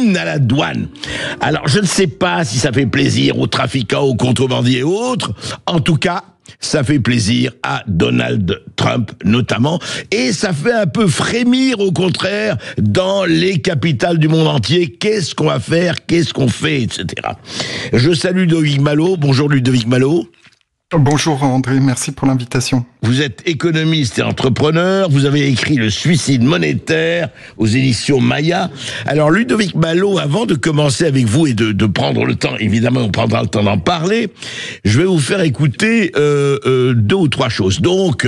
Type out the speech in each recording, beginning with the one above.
hymne à la douane. Alors, je ne sais pas si ça fait plaisir aux trafiquants, aux contrebandiers et autres. En tout cas, ça fait plaisir à Donald Trump notamment, et ça fait un peu frémir au contraire dans les capitales du monde entier. Qu'est-ce qu'on va faire, qu'est-ce qu'on fait, etc. Je salue Ludovic Malot. Bonjour Ludovic Malot. Bonjour André, merci pour l'invitation. Vous êtes économiste et entrepreneur, vous avez écrit Le suicide monétaire aux éditions Maya. Alors Ludovic Malot, avant de commencer avec vous et de prendre le temps, évidemment on prendra le temps d'en parler, je vais vous faire écouter deux ou trois choses. Donc,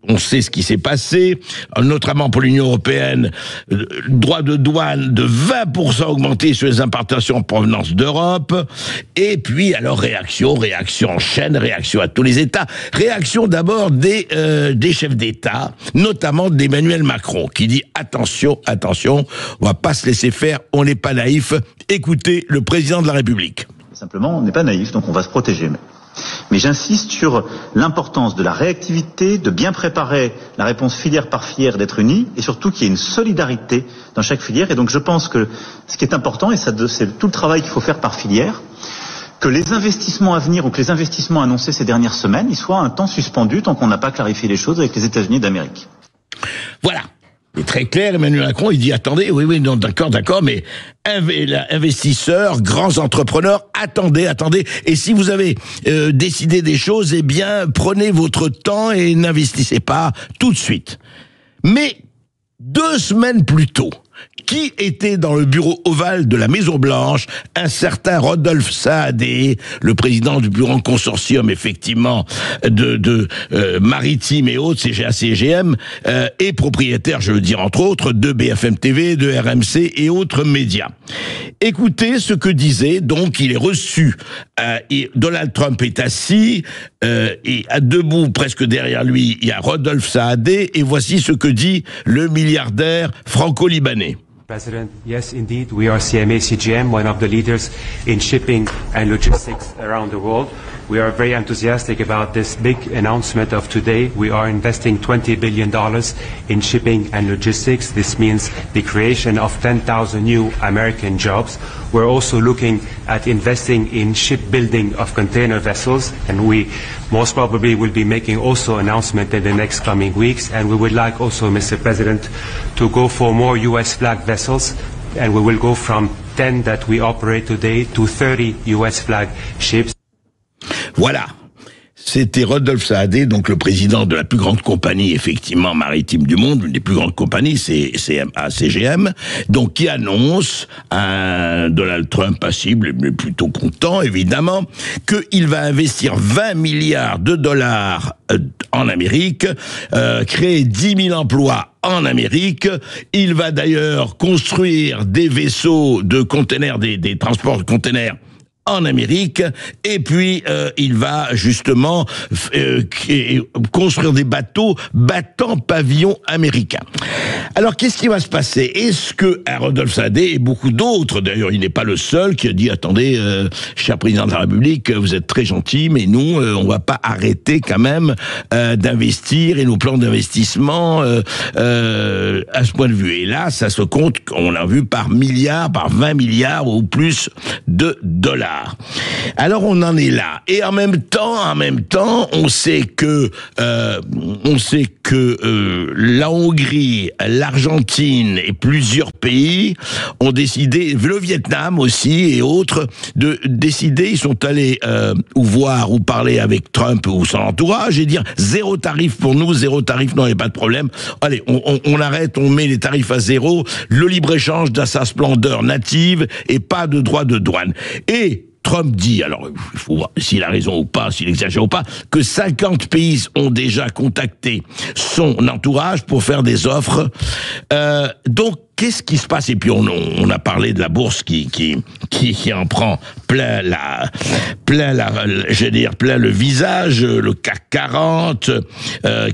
on sait ce qui s'est passé, notamment pour l'Union européenne, droit de douane de 20% augmenté sur les importations en provenance d'Europe, et puis alors réaction en chaîne, réaction à tous les États, réaction d'abord des chefs d'État, notamment d'Emmanuel Macron, qui dit attention, on va pas se laisser faire, on n'est pas naïf, écoutez le président de la République. Simplement, on n'est pas naïf, donc on va se protéger. Mais j'insiste sur l'importance de la réactivité, de bien préparer la réponse filière par filière, d'être unis, et surtout qu'il y ait une solidarité dans chaque filière. Et donc je pense que ce qui est important, et c'est tout le travail qu'il faut faire par filière, que les investissements à venir ou que les investissements annoncés ces dernières semaines, ils soient un temps suspendus tant qu'on n'a pas clarifié les choses avec les États-Unis d'Amérique. Voilà. C'est très clair, Emmanuel Macron, il dit attendez, oui, non, d'accord, mais investisseurs, grands entrepreneurs, attendez, et si vous avez décidé des choses, eh bien, prenez votre temps et n'investissez pas tout de suite. Mais 2 semaines plus tôt, qui était dans le bureau ovale de la Maison-Blanche? Un certain Rodolphe Saadé, le président du plus grand consortium, effectivement, de maritime et autres, CGA, CGM, et propriétaire, je veux dire, entre autres, de BFM TV, de RMC et autres médias. Écoutez ce que disait, donc, il est reçu, Donald Trump est assis, et à debout, presque derrière lui, il y a Rodolphe Saadé, et voici ce que dit le milliardaire franco-libanais. President, yes, indeed, we are CMA CGM, one of the leaders in shipping and logistics around the world. We are very enthusiastic about this big announcement of today. We are investing $20 billion in shipping and logistics. This means the creation of 10,000 new American jobs. We're also looking at investing in shipbuilding of container vessels, and we most probably will be making also announcement in the next coming weeks. And we would like also, Mr. President, to go for more US flag vessels, and we will go from 10 that we operate today to 30 US flag ships. Voilà. C'était Rodolphe Saadé, donc le président de la plus grande compagnie, effectivement, maritime du monde, une des plus grandes compagnies, c'est CGM, donc qui annonce un Donald Trump passible, mais plutôt content, évidemment, qu'il va investir 20 milliards de dollars en Amérique, créer 10 000 emplois en Amérique. Il va d'ailleurs construire des vaisseaux de containers, des transports de containers en Amérique, et puis il va justement construire des bateaux battant pavillon américain. Alors qu'est-ce qui va se passer? Est-ce que Rodolphe Saadé et beaucoup d'autres, d'ailleurs il n'est pas le seul, qui a dit attendez, cher président de la République, vous êtes très gentil, mais nous on va pas arrêter quand même d'investir, et nos plans d'investissement à ce point de vue. Et là ça se compte, on l'a vu, par milliards, par 20 milliards ou plus de dollars. Alors on en est là, et en même temps, on sait que la Hongrie, l'Argentine et plusieurs pays ont décidé, le Vietnam aussi et autres, de décider. Ils sont allés ou voir ou parler avec Trump ou son entourage et dire zéro tarif pour nous, zéro tarif, non, il n'y a pas de problème. Allez, on arrête, on met les tarifs à zéro, le libre-échange dans sa splendeur native et pas de droit de douane. Et Trump dit, alors il faut voir s'il a raison ou pas, s'il exagère ou pas, que 50 pays ont déjà contacté son entourage pour faire des offres. Donc, qu'est-ce qui se passe? Et puis on a parlé de la bourse qui en prend plein le visage, le CAC 40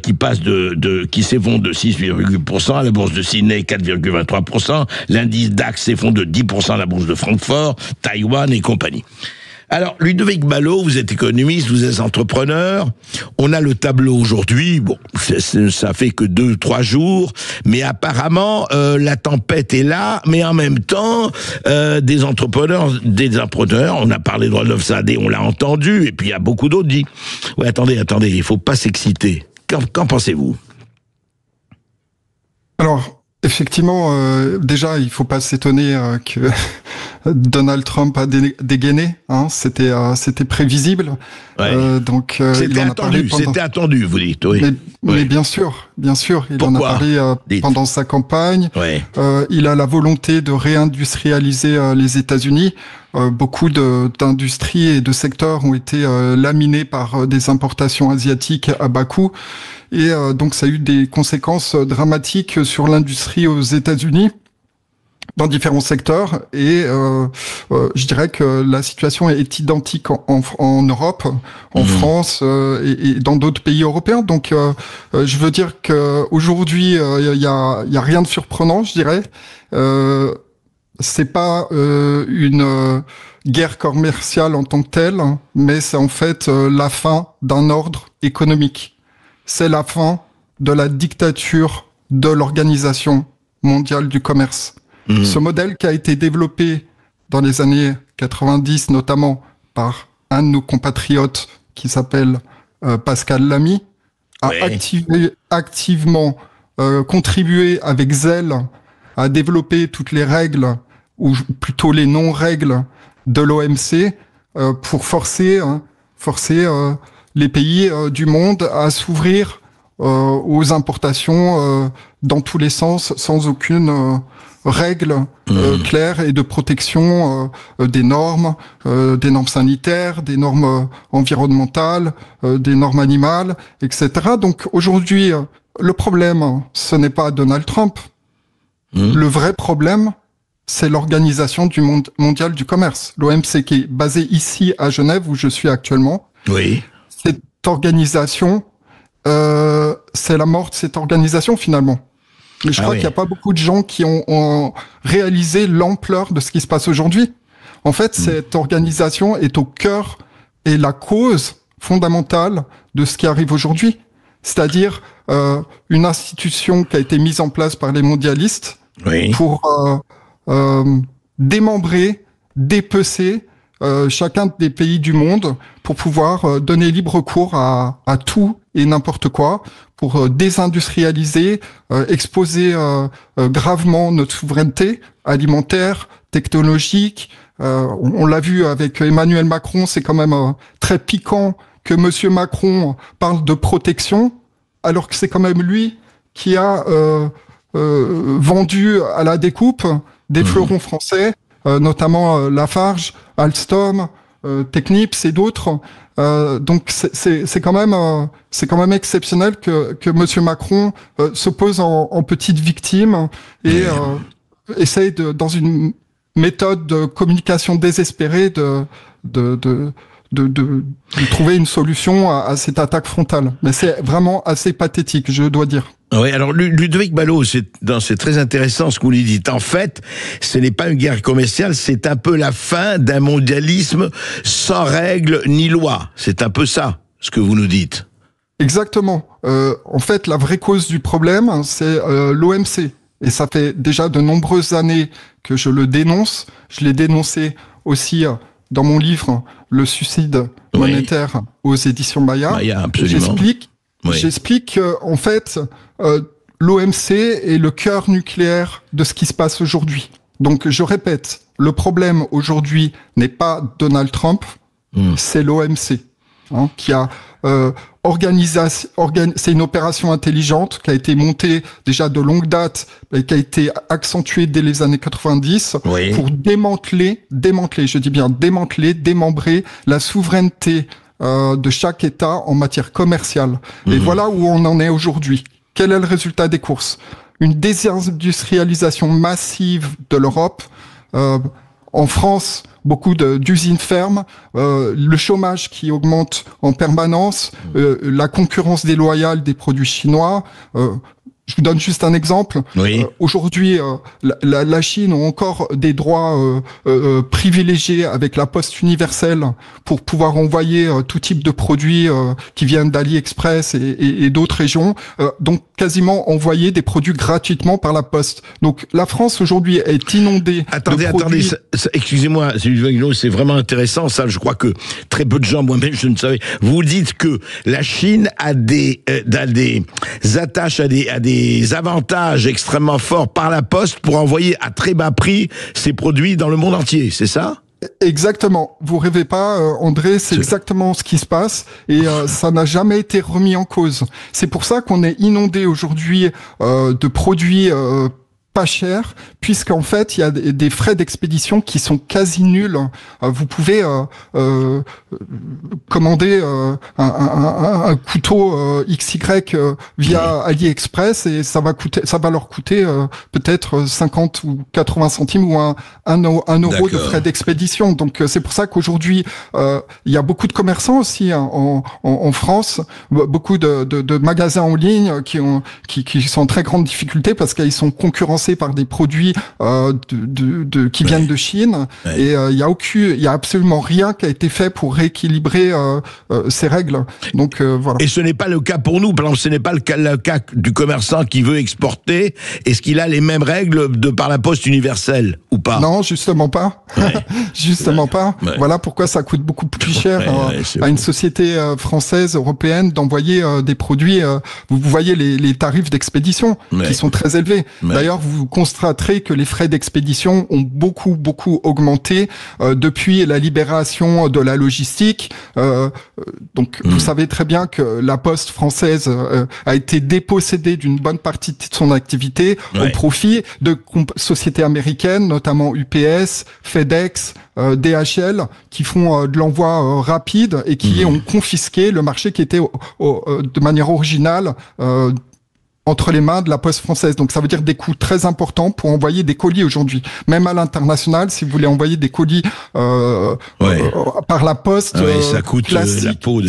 qui passe qui s'effondre de 6,8%, la bourse de Sydney 4,23%, l'indice DAX s'effondre de 10%, la bourse de Francfort, Taïwan et compagnie. Alors, Ludovic Ballot, vous êtes économiste, vous êtes entrepreneur. On a le tableau aujourd'hui. Bon, ça fait que 2-3 jours, mais apparemment la tempête est là. Mais en même temps, des entrepreneurs, on a parlé de Rodolphe Sadé, on l'a entendu, et puis il y a beaucoup d'autres qui disent ouais, attendez, il faut pas s'exciter. Qu'en pensez-vous? Alors, effectivement, déjà, il faut pas s'étonner que Donald Trump a dégainé. Hein, c'était prévisible. Ouais. Donc, c'était attendu, vous dites. Oui. Mais bien sûr, il Pourquoi? en a parlé pendant sa campagne. Ouais. Il a la volonté de réindustrialiser les États-Unis. Beaucoup d'industries et de secteurs ont été laminés par des importations asiatiques à bas coût. Et donc ça a eu des conséquences dramatiques sur l'industrie aux États-Unis dans différents secteurs. Et je dirais que la situation est identique en Europe, en France et dans d'autres pays européens. Donc je veux dire qu'aujourd'hui il y a rien de surprenant, je dirais. C'est pas une guerre commerciale en tant que telle, mais c'est en fait la fin d'un ordre économique. C'est la fin de la dictature de l'Organisation mondiale du commerce. Ce modèle qui a été développé dans les années 90, notamment par un de nos compatriotes qui s'appelle Pascal Lamy, a activement contribué avec zèle à développer toutes les règles, ou plutôt les non-règles de l'OMC, pour forcer les pays du monde à s'ouvrir aux importations dans tous les sens, sans aucune règle claire et de protection des normes sanitaires, des normes environnementales, des normes animales, etc. Donc aujourd'hui, le problème, ce n'est pas Donald Trump. Le vrai problème, c'est l'Organisation mondiale du commerce, l'OMC, qui est basée ici à Genève, où je suis actuellement. Oui. Cette organisation, c'est la mort de cette organisation finalement. Mais je crois qu'il n'y a pas beaucoup de gens qui ont réalisé l'ampleur de ce qui se passe aujourd'hui. En fait, cette organisation est au cœur et la cause fondamentale de ce qui arrive aujourd'hui. C'est-à-dire une institution qui a été mise en place par les mondialistes pour démembrer, dépecer chacun des pays du monde pour pouvoir donner libre cours à tout et n'importe quoi, pour désindustrialiser, exposer gravement notre souveraineté alimentaire, technologique. On l'a vu avec Emmanuel Macron, c'est quand même très piquant que Monsieur Macron parle de protection, alors que c'est quand même lui qui a vendu à la découpe des fleurons français, notamment Lafarge, Alstom, Technips et d'autres. Donc c'est quand même exceptionnel que Monsieur Macron se pose en petite victime et essaye dans une méthode de communication désespérée de trouver une solution à cette attaque frontale. Mais c'est vraiment assez pathétique, je dois dire. Oui, alors Ludovic Ballot, c'est très intéressant ce que vous lui dites. En fait, ce n'est pas une guerre commerciale, c'est un peu la fin d'un mondialisme sans règles ni loi. C'est un peu ça, ce que vous nous dites. Exactement. En fait, la vraie cause du problème, c'est l'OMC. Et ça fait déjà de nombreuses années que je le dénonce. Je l'ai dénoncé aussi dans mon livre « Le suicide monétaire » aux éditions Maya. Maya, absolument. J'explique qu'en fait, l'OMC est le cœur nucléaire de ce qui se passe aujourd'hui. Donc, je répète, le problème aujourd'hui n'est pas Donald Trump, c'est l'OMC, qui a c'est une opération intelligente qui a été montée déjà de longue date et qui a été accentuée dès les années 90 pour démembrer la souveraineté de chaque État en matière commerciale. Et voilà où on en est aujourd'hui. Quel est le résultat des courses? Une désindustrialisation massive de l'Europe. En France, beaucoup d'usines ferment, le chômage qui augmente en permanence, la concurrence déloyale des produits chinois. Je vous donne juste un exemple. Oui. Aujourd'hui, la Chine a encore des droits privilégiés avec la poste universelle pour pouvoir envoyer tout type de produits qui viennent d'AliExpress et d'autres régions. Donc, quasiment envoyer des produits gratuitement par la poste. Donc, la France aujourd'hui est inondée. Attendez, excusez-moi, c'est vraiment intéressant. Ça, je crois que très peu de gens, moi-même, je ne savais. Vous dites que la Chine a des attaches à des avantages extrêmement forts par la poste pour envoyer à très bas prix ces produits dans le monde entier, c'est ça ? Exactement. Vous rêvez pas, André, c'est exactement ce qui se passe et ça n'a jamais été remis en cause. C'est pour ça qu'on est inondé aujourd'hui de produits pas cher, puisqu'en fait, il y a des frais d'expédition qui sont quasi nuls. Vous pouvez commander un couteau XY via AliExpress et ça va leur coûter peut-être 50 ou 80 centimes ou un euro de frais d'expédition. Donc c'est pour ça qu'aujourd'hui, il y a beaucoup de commerçants aussi en France, beaucoup de magasins en ligne qui sont en très grande difficulté parce qu'ils sont concurrencés par des produits qui viennent de Chine et il y a absolument rien qui a été fait pour rééquilibrer ces règles. Donc voilà. Et ce n'est pas le cas pour nous. Par exemple, ce n'est pas le cas du commerçant qui veut exporter. Est-ce qu'il a les mêmes règles par la poste universelle ou pas ? Non, justement pas. Justement pas. Ouais. Voilà pourquoi ça coûte beaucoup plus cher à une société française, européenne, d'envoyer des produits. Vous voyez les tarifs d'expédition qui sont très élevés. D'ailleurs, vous constaterez que les frais d'expédition ont beaucoup augmenté depuis la libération de la logistique. Donc, vous savez très bien que la Poste française a été dépossédée d'une bonne partie de son activité au profit de sociétés américaines, notamment UPS, FedEx, DHL, qui font de l'envoi rapide et qui ont confisqué le marché qui était de manière originale entre les mains de la Poste française. Donc ça veut dire des coûts très importants pour envoyer des colis aujourd'hui. Même à l'international, si vous voulez envoyer des colis par la Poste, ça coûte la peau de...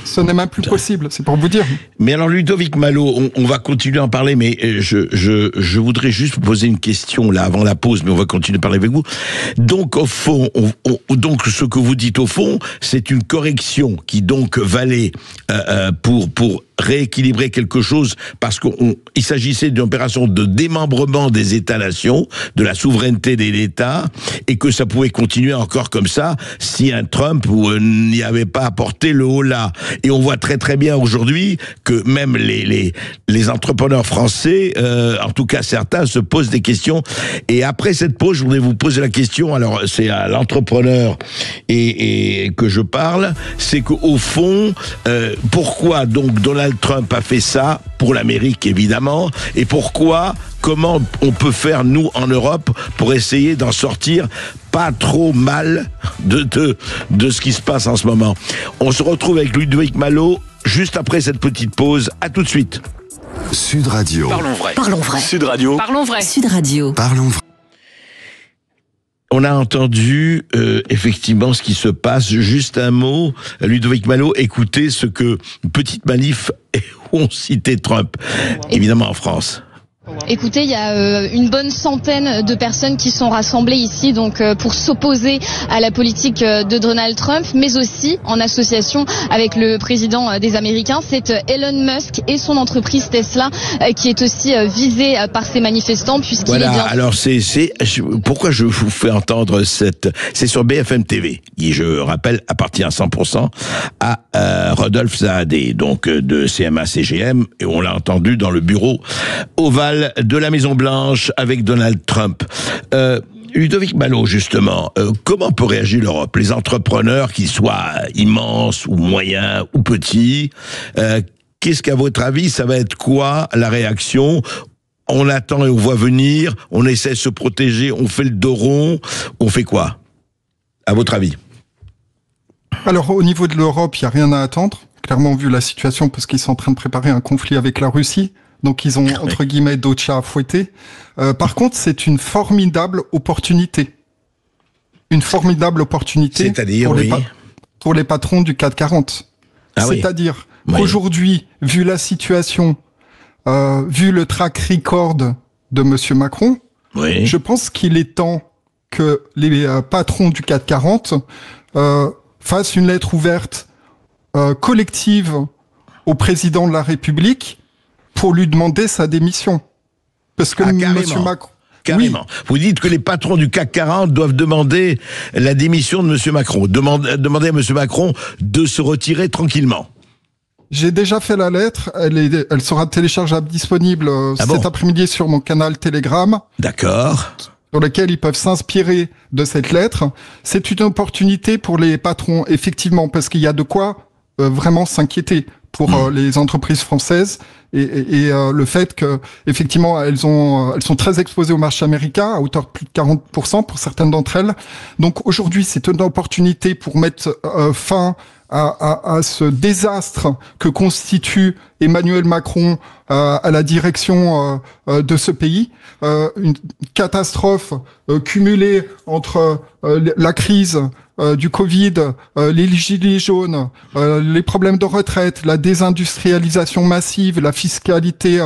Ce n'est même plus possible, c'est pour vous dire. Mais alors Ludovic Malot, on va continuer à en parler, mais je voudrais juste vous poser une question là avant la pause, mais on va continuer à parler avec vous. Donc au fond, donc ce que vous dites au fond, c'est une correction qui donc valait pour rééquilibrer quelque chose, parce qu'il s'agissait d'une opération de démembrement des États-nations, de la souveraineté des États, et que ça pouvait continuer encore comme ça si un Trump n'y avait pas apporté le holà. Et on voit très très bien aujourd'hui que même les entrepreneurs français, en tout cas certains, se posent des questions. Et après cette pause, je voudrais vous poser la question, alors c'est à l'entrepreneur et que je parle, c'est qu'au fond, pourquoi donc Donald Trump a fait ça pour l'Amérique évidemment, et comment on peut faire nous en Europe pour essayer d'en sortir pas trop mal de ce qui se passe en ce moment. On se retrouve avec Ludovic Malot juste après cette petite pause. À tout de suite. Sud Radio. Parlons vrai. Parlons vrai. Sud Radio. Parlons vrai. Sud Radio. Parlons vrai. On a entendu effectivement ce qui se passe. Juste un mot, Ludovic Malot, écoutez ce que une petite manif où on citait Trump, évidemment en France. Écoutez, il y a une bonne centaine de personnes qui sont rassemblées ici donc pour s'opposer à la politique de Donald Trump, mais aussi en association avec le président des Américains. C'est Elon Musk et son entreprise Tesla qui est aussi visée par ces manifestants, puisqu'il est bien... Alors pourquoi je vous fais entendre c'est sur BFM TV, qui je rappelle appartient à 100% à Rodolphe Saadé, donc de CMA-CGM, et on l'a entendu dans le bureau ovale de la Maison-Blanche avec Donald Trump. Ludovic Malot, justement, comment peut réagir l'Europe ? Les entrepreneurs, qu'ils soient immenses ou moyens ou petits, qu'est-ce qu'à votre avis, ça va être quoi la réaction ? On attend et on voit venir, on essaie de se protéger, on fait le dos rond, on fait quoi ? À votre avis ? Alors, au niveau de l'Europe, il n'y a rien à attendre, clairement vu la situation, parce qu'ils sont en train de préparer un conflit avec la Russie. Donc ils ont, entre guillemets, d'autres chats à fouetter. Par contre, c'est une formidable opportunité. Une formidable opportunité. C'est-à-dire, pour les patrons du CAC 40. C'est-à-dire qu'aujourd'hui, vu la situation, vu le track record de Monsieur Macron, Oui. je pense qu'il est temps que les patrons du CAC 40 fassent une lettre ouverte collective au président de la République pour lui demander sa démission. Parce que Monsieur Macron... Carrément. Oui. Vous dites que les patrons du CAC 40 doivent demander la démission de Monsieur Macron. Demander à Monsieur Macron de se retirer tranquillement. J'ai déjà fait la lettre. Elle sera téléchargeable, disponible cet après-midi sur mon canal Telegram. D'accord. Sur lequel ils peuvent s'inspirer de cette lettre. C'est une opportunité pour les patrons, effectivement, parce qu'il y a de quoi vraiment s'inquiéter pour les entreprises françaises et le fait que effectivement elles sont très exposées au marché américain à hauteur de plus de 40% pour certaines d'entre elles. Donc aujourd'hui, c'est une opportunité pour mettre fin à ce désastre que constitue Emmanuel Macron à la direction de ce pays. Une catastrophe cumulée entre la crise du Covid, les gilets jaunes, les problèmes de retraite, la désindustrialisation massive, la fiscalité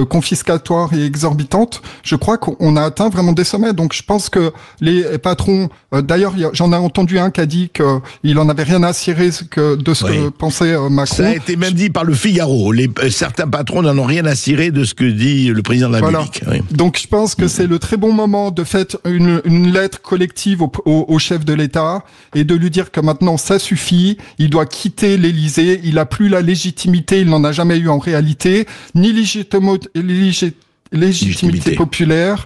confiscatoire et exorbitante. Je crois qu'on a atteint vraiment des sommets. Donc je pense que les patrons, d'ailleurs j'en ai entendu un qui a dit qu'il en avait rien à cirer de ce que pensait Macron. Ça a été même dit par le Figaro. Certains patrons n'en ont rien à cirer de ce que dit le président de la République. Oui. Donc je pense que c'est le très bon moment de faire une lettre collective au chef de l'État et de lui dire que maintenant ça suffit, il doit quitter l'Élysée, il a plus la légitimité, il n'en a jamais eu en réalité, ni légitimité populaire,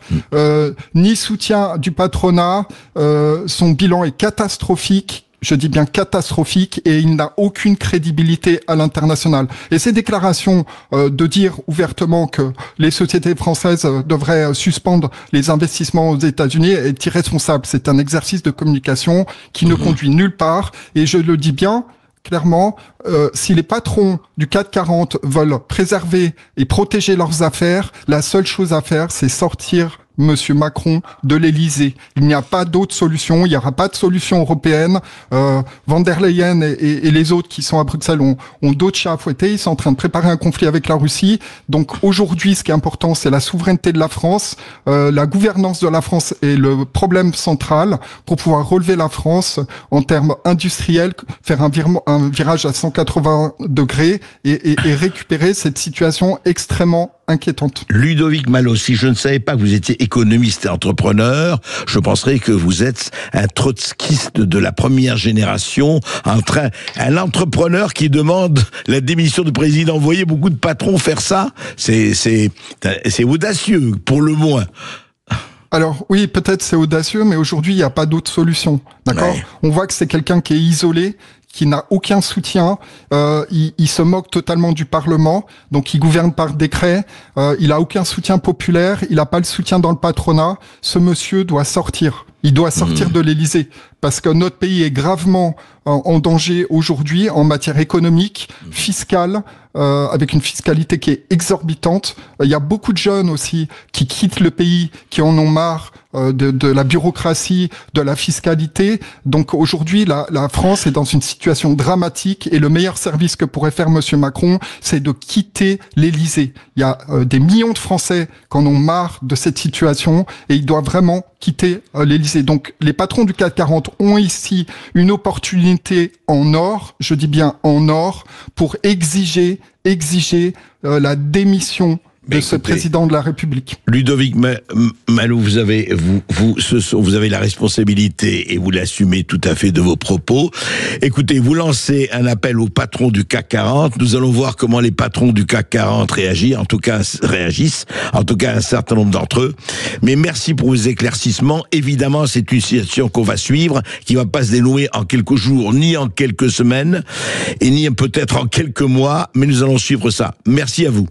ni soutien du patronat, son bilan est catastrophique. Je dis bien catastrophique, et il n'a aucune crédibilité à l'international. Et ces déclarations de dire ouvertement que les sociétés françaises devraient suspendre les investissements aux États-Unis est irresponsable. C'est un exercice de communication qui ne conduit nulle part. Et je le dis bien clairement, si les patrons du CAC 40 veulent préserver et protéger leurs affaires, la seule chose à faire, c'est sortir Monsieur Macron de l'Élysée. Il n'y a pas d'autre solution, il n'y aura pas de solution européenne. Van der Leyen et les autres qui sont à Bruxelles ont d'autres chats à fouetter, ils sont en train de préparer un conflit avec la Russie. Donc aujourd'hui, ce qui est important, c'est la souveraineté de la France. La gouvernance de la France est le problème central pour pouvoir relever la France en termes industriels, faire un virage à 180 degrés et récupérer cette situation extrêmement inquiétante. Ludovic Malot, si je ne savais pas que vous étiez économiste et entrepreneur, je penserais que vous êtes un trotskiste de la première génération, un entrepreneur qui demande la démission du président. Vous voyez beaucoup de patrons faire ça, c'est audacieux, pour le moins. Alors oui, peut-être c'est audacieux, mais aujourd'hui il n'y a pas d'autre solution. D'accord ? Ouais. On voit que c'est quelqu'un qui est isolé, qui n'a aucun soutien, il se moque totalement du Parlement, donc il gouverne par décret, il a aucun soutien populaire, il n'a pas le soutien dans le patronat. Ce monsieur doit sortir. Il doit sortir de l'Élysée parce que notre pays est gravement en danger aujourd'hui en matière économique, fiscale, avec une fiscalité qui est exorbitante. Il y a beaucoup de jeunes aussi qui quittent le pays, qui en ont marre de la bureaucratie, de la fiscalité. Donc aujourd'hui, la France est dans une situation dramatique et le meilleur service que pourrait faire Monsieur Macron, c'est de quitter l'Élysée. Il y a des millions de Français qui en ont marre de cette situation et il doit vraiment quitter l'Élysée. Donc les patrons du CAC 40 ont ici une opportunité en or, je dis bien en or, pour exiger la démission de ce président de la République. Ludovic Malot, vous avez la responsabilité et vous l'assumez tout à fait de vos propos. Écoutez, vous lancez un appel aux patrons du CAC 40. Nous allons voir comment les patrons du CAC 40 réagissent, en tout cas un certain nombre d'entre eux. Mais merci pour vos éclaircissements. Évidemment, c'est une situation qu'on va suivre, qui va pas se dénouer en quelques jours, ni en quelques semaines, et ni peut-être en quelques mois, mais nous allons suivre ça. Merci à vous.